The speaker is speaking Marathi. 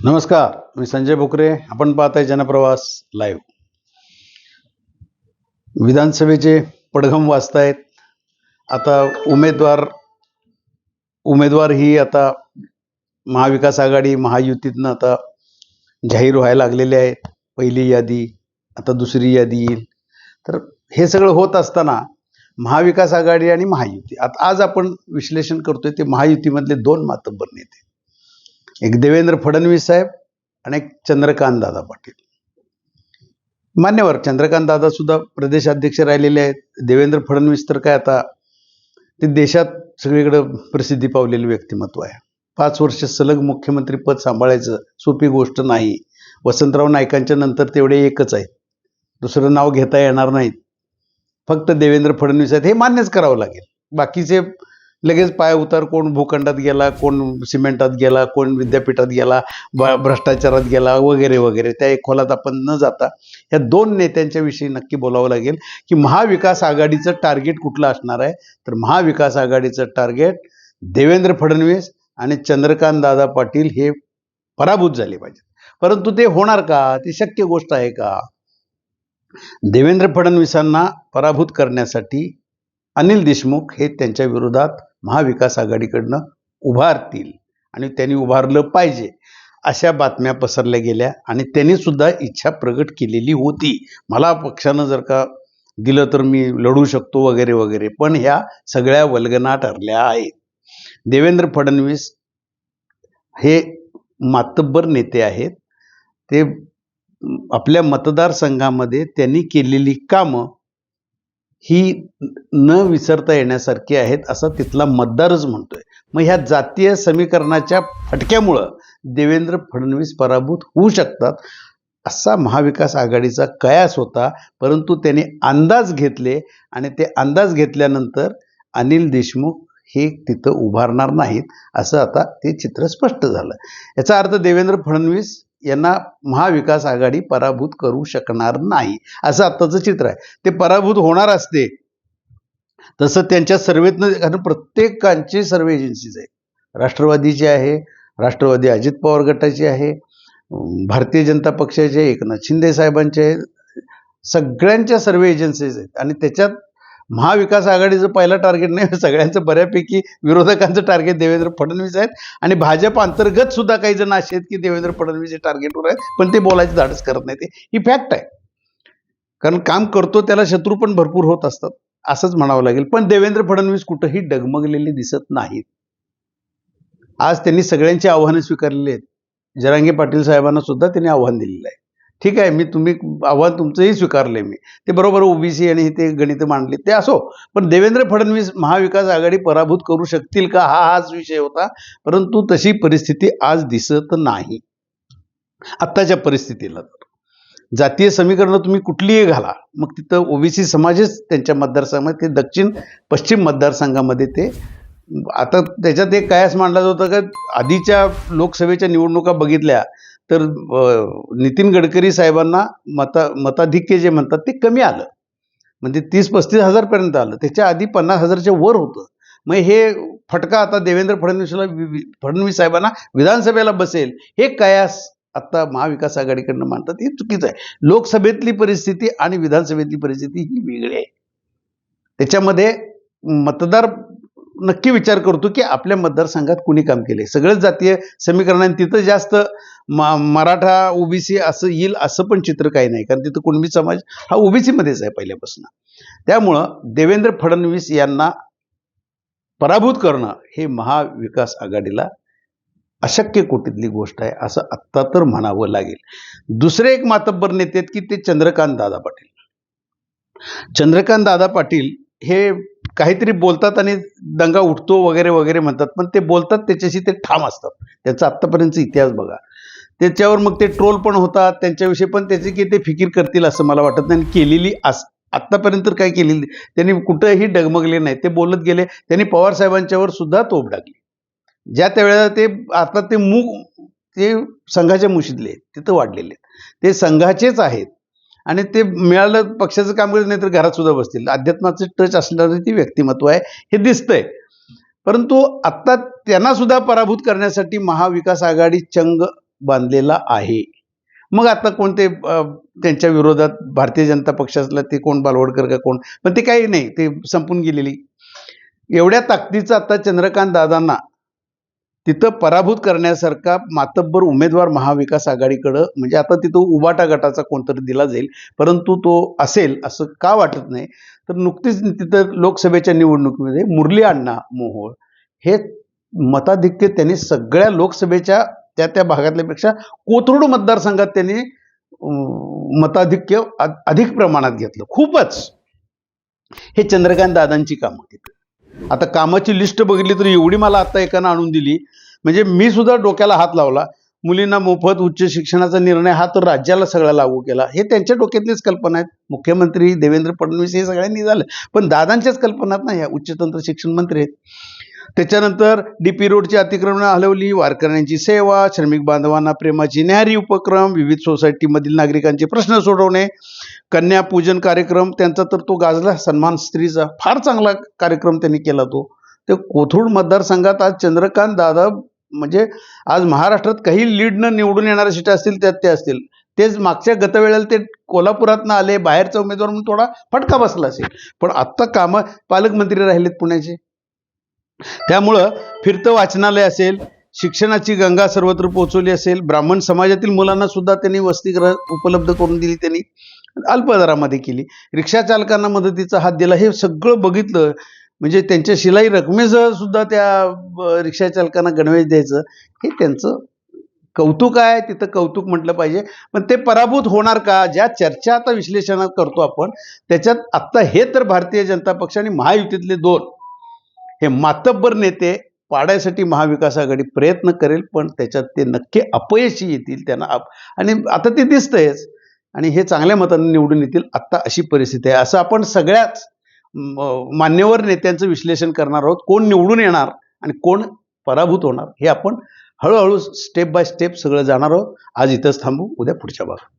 नमस्कार, मी संजय भोकरे. आपण पाहताय जनप्रवास लाईव्ह. विधानसभेचे पडघम वाजतायत. आता उमेदवार ही आता महाविकास आघाडी महायुतीतनं आता जाहीर व्हायला लागलेले आहेत. पहिली यादी, आता दुसरी यादी येईल. तर हे सगळं होत असताना महाविकास आघाडी आणि महायुती, आता आज आपण विश्लेषण करतोय ते महायुतीमधले दोन मातब्बर नेते, एक देवेंद्र फडणवीस साहेब आणि एक चंद्रकांत दादा पाटील. मान्यवर चंद्रकांत दादा सुद्धा प्रदेशाध्यक्ष राहिलेले आहेत. देवेंद्र फडणवीस तर काय आता ते देशात सगळीकडे प्रसिद्धी पावलेले व्यक्तिमत्व आहे. 5 वर्ष सलग मुख्यमंत्री पद सांभाळायचं सोपी गोष्ट नाही. वसंतराव नाईकांच्या नंतर तेवढे एकच आहेत, दुसरं नाव घेता येणार नाहीत. फक्त देवेंद्र फडणवीस आहेत हे मान्यच करावं लागेल. बाकीचे लगेच पाय उतार, कोण भूखंडात गेला, कोण सिमेंटात गेला, कोण विद्यापीठात गेला, भ्रष्टाचारात गेला वगैरे वगैरे, त्या एक खोलात आपण न जाता या दोन नेत्यांच्या विषयी नक्की बोलावं लागेल की महाविकास आघाडीचं टार्गेट कुठलं असणार आहे. तर महाविकास आघाडीचं टार्गेट देवेंद्र फडणवीस आणि चंद्रकांत दादा पाटील हे पराभूत झाले पाहिजेत. परंतु ते होणार का? ती शक्य गोष्ट आहे का? देवेंद्र फडणवीसांना पराभूत करण्यासाठी अनिल देशमुख हे त्यांच्या विरोधात महाविकास आघाडीकडनं उभारतील आणि त्यांनी उभारलं पाहिजे अशा बातम्या पसरल्या गेल्या आणि त्यांनी सुद्धा इच्छा प्रगट केलेली होती. मला पक्षानं जर का दिलं तर मी लढू शकतो वगैरे वगैरे, पण ह्या सगळ्या वल्गना ठरल्या आहेत. देवेंद्र फडणवीस हे मातब्बर नेते आहेत. ते आपल्या मतदारसंघामध्ये त्यांनी केलेली कामं ही न विसरता येण्यासारखी आहेत असं तिथला मतदारच म्हणतोय. मग ह्या जातीय समीकरणाच्या फटक्यामुळं देवेंद्र फडणवीस पराभूत होऊ शकतात असा महाविकास आघाडीचा कयास होता. परंतु त्यांनी अंदाज घेतले आणि ते अंदाज घेतल्यानंतर अनिल देशमुख हे तिथं उभारणार नाहीत असं आता ते चित्र स्पष्ट झालं. याचा अर्थ देवेंद्र फडणवीस यांना महाविकास आघाडी पराभूत करू शकणार नाही असं आत्ताचं चित्र आहे. ते पराभूत होणार असते तसं त्यांच्या सर्वेतनं, कारण प्रत्येकांची सर्वे एजन्सीज आहे. राष्ट्रवादीची आहे, राष्ट्रवादी अजित पवार गटाची आहे, भारतीय जनता पक्षाचे एकनाथ शिंदे साहेबांचे आहे, सगळ्यांच्या सर्वे एजन्सीज आहेत. आणि त्याच्यात महाविकास आघाडीचं पहिलं टार्गेट नाही, सगळ्यांचं बऱ्यापैकी विरोधकांचं टार्गेट देवेंद्र फडणवीस आहेत. आणि भाजप अंतर्गत सुद्धा काही जण असे आहेत की देवेंद्र फडणवीस हे टार्गेटवर आहेत, पण ते बोलायचं धाडस करत नाही. ही फॅक्ट आहे, कारण काम करतो त्याला शत्रू पण भरपूर होत असतात असंच म्हणावं लागेल. पण देवेंद्र फडणवीस कुठंही डगमगलेले दिसत नाहीत. आज त्यांनी सगळ्यांची आव्हानं स्वीकारलेली आहेत. जरांगे पाटील साहेबांना सुद्धा त्यांनी आव्हान दिलेलं आहे. ठीक आहे, तुम्ही आव्हान तुमचंही स्वीकारले, मी ते बरोबर ओबीसी आणि ते गणित मांडले ते असो, पण देवेंद्र फडणवीस महाविकास आघाडी पराभूत करू शकतील का हाच विषय होता. परंतु तशी परिस्थिती आज दिसत नाही. आत्ताच्या परिस्थितीला जातीय समीकरणं तुम्ही कुठलीही घाला, मग तिथं ओबीसी समाजच त्यांच्या मतदारसंघामध्ये, ते दक्षिण पश्चिम मतदारसंघामध्ये ते आता त्याच्यात एक कयास मांडला होता का आधीच्या लोकसभेच्या निवडणुका बघितल्या तर नितीन गडकरी साहेबांना मताधिक्य जे म्हणतात ते कमी आलं, म्हणजे 30-35 हजारपर्यंत आलं. त्याच्या आधी 50 हजारच्या वर होतं. मग हे फटका आता देवेंद्र फडणवीस साहेबांना विधानसभेला बसेल हे कयास आता महाविकास आघाडीकडनं मानतात. हे चुकीचं आहे. लोकसभेतली परिस्थिती आणि विधानसभेतली परिस्थिती ही वेगळी आहे. त्याच्यामध्ये मतदार नक्की विचार करतो की आपल्या मतदारसंघात कुणी काम केले. सगळंच जातीय समीकरणाने तिथं जास्त मराठा ओबीसी असं येईल असं पण चित्र काही नाही, कारण तिथं कुणबी समाज हा ओबीसी मध्येच आहे पहिल्यापासून. त्यामुळं देवेंद्र फडणवीस यांना पराभूत करणं हे महाविकास आघाडीला अशक्य कोटीतली गोष्ट आहे असं आत्ता तर म्हणावं लागेल. दुसरे एक मातब्बर नेते आहेत की ते चंद्रकांत दादा पाटील. चंद्रकांत दादा पाटील हे काहीतरी बोलतात आणि दंगा उठतो वगैरे वगैरे म्हणतात, पण ते बोलतात त्याच्याशी ते ठाम असतात. त्यांचा आत्तापर्यंतचा इतिहास बघा, त्याच्यावर मग ते ट्रोल पण होतात त्यांच्याविषयी, पण त्याची की ते फिकीर करतील असं मला वाटत नाही. केलेली आत्तापर्यंत काय केलेली त्यांनी कुठंही डगमगले नाही. ते बोलत गेले. त्यांनी पवार साहेबांच्यावर सुद्धा तोफ डागली. ज्या त्यावेळेला ते आता ते संघाच्या मुशीतले तिथं वाढलेले, ते संघाचेच आहेत आणि ते मिळालं पक्षाचं काम करत नाही तर घरात सुद्धा बसतील. अध्यात्माचं टच असणारे ती व्यक्तिमत्व आहे हे दिसतंय. परंतु आत्ता त्यांना सुद्धा पराभूत करण्यासाठी महाविकास आघाडी चंग बांधलेला आहे. मग आता कोणते त्यांच्या विरोधात भारतीय जनता पक्षातला ते कोण बालवडकर का कोण, पण ते काही नाही, ते संपून गेलेली. एवढ्या ताकदीचं आता चंद्रकांत दादांना तिथं पराभूत करण्यासारखा मातब्बर उमेदवार महाविकास आघाडीकडं, म्हणजे आता तिथं उबाटा गटाचा कोणतरी दिला जाईल, परंतु तो असेल असं का वाटत नाही. तर नुकतीच तिथं लोकसभेच्या निवडणुकीमध्ये मुरली अण्णा मोहोळ हे मताधिक्य त्यांनी सगळ्या लोकसभेच्या त्या भागातल्यापेक्षा कोथरूड मतदारसंघात त्यांनी मताधिक्य अधिक प्रमाणात घेतलं. खूपच हे चंद्रकांत दादांची कामं तिथं. आता कामाची लिस्ट बघितली तर एवढी मला आता एकानं आणून दिली, म्हणजे मी सुद्धा डोक्याला हात लावला. मुलींना मोफत उच्च शिक्षणाचा निर्णय हा तर राज्याला सगळा लागू केला, हे त्यांच्या डोक्यातलीच कल्पना आहेत. मुख्यमंत्री देवेंद्र फडणवीस हे सगळ्यांनी झालं, पण दादांच्याच कल्पनात ना ह्या उच्चतंत्र शिक्षण मंत्री आहेत. त्याच्यानंतर DP रोडची अतिक्रमणं हलवली, वारकऱ्यांची सेवा, श्रमिक बांधवांना प्रेमाची न्याहारी उपक्रम, विविध सोसायटीमधील नागरिकांचे प्रश्न सोडवणे, कन्या पूजन कार्यक्रम त्यांचा तर तो गाजला, सन्मान स्त्रीचा फार चांगला कार्यक्रम त्यांनी केला. ते कोथरूड मतदारसंघात आज चंद्रकांत दादा म्हणजे आज महाराष्ट्रात काही लीडनं निवडून येणाऱ्या सीटा असतील त्यात ते असतील. तेच मागच्या गतवेळेला ते कोल्हापुरातनं आले, बाहेरचा उमेदवार म्हणून थोडा फटका बसला असेल, पण आत्ता कामं पालकमंत्री राहिलेत पुण्याचे. त्यामुळं फिरतं वाचनालय असेल, शिक्षणाची गंगा सर्वत्र पोहोचवली असेल, ब्राह्मण समाजातील मुलांना सुद्धा त्यांनी वसतिगृह उपलब्ध करून दिली, त्यांनी अल्प दरामध्ये केली, रिक्षा चालकांना मदतीचा हात दिला. हे सगळं बघितलं म्हणजे त्यांच्या शिलाई रकमेसह सुद्धा त्या रिक्षा चालकांना गणवेश द्यायचं, हे त्यांचं कौतुक आहे. तिथं कौतुक म्हटलं पाहिजे. पण ते पराभूत होणार का, ज्या चर्चा आता विश्लेषणात करतो आपण त्याच्यात आत्ता हे तर भारतीय जनता पक्ष आणि महायुतीतले दोन हे मातब्बर नेते पाडायसाठी महाविकास आघाडी प्रयत्न करेल, पण त्याच्यात ते नक्की अपयशी येतील त्यांना आणि आता ते दिसतंयच, आणि हे चांगल्या मतांनी निवडून येतील. आत्ता अशी परिस्थिती आहे. असं आपण सगळ्याच मान्यवर नेत्यांचं विश्लेषण करणार आहोत. कोण निवडून येणार आणि कोण पराभूत होणार हे आपण हळूहळू स्टेप बाय स्टेप सगळं जाणार आहोत. आज इथंच थांबू, उद्या पुढच्या भागात.